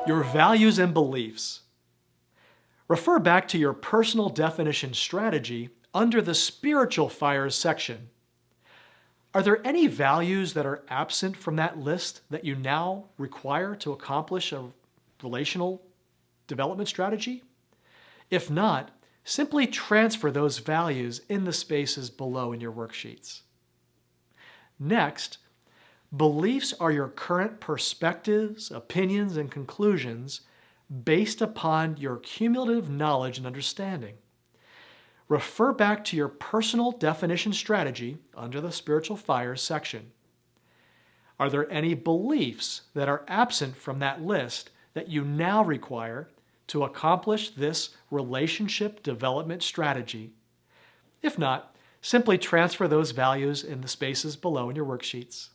Your values and beliefs. Refer back to your personal definition strategy under the Spiritual F.I.R.E.S section. Are there any values that are absent from that list that you now require to accomplish a relational development strategy? If not, simply transfer those values in the spaces below in your worksheets. Next, beliefs are your current perspectives, opinions, and conclusions based upon your cumulative knowledge and understanding. Refer back to your personal definition strategy under the Spiritual F.I.R.E.S section. Are there any beliefs that are absent from that list that you now require to accomplish this relationship development strategy? If not, simply transfer those values in the spaces below in your worksheets.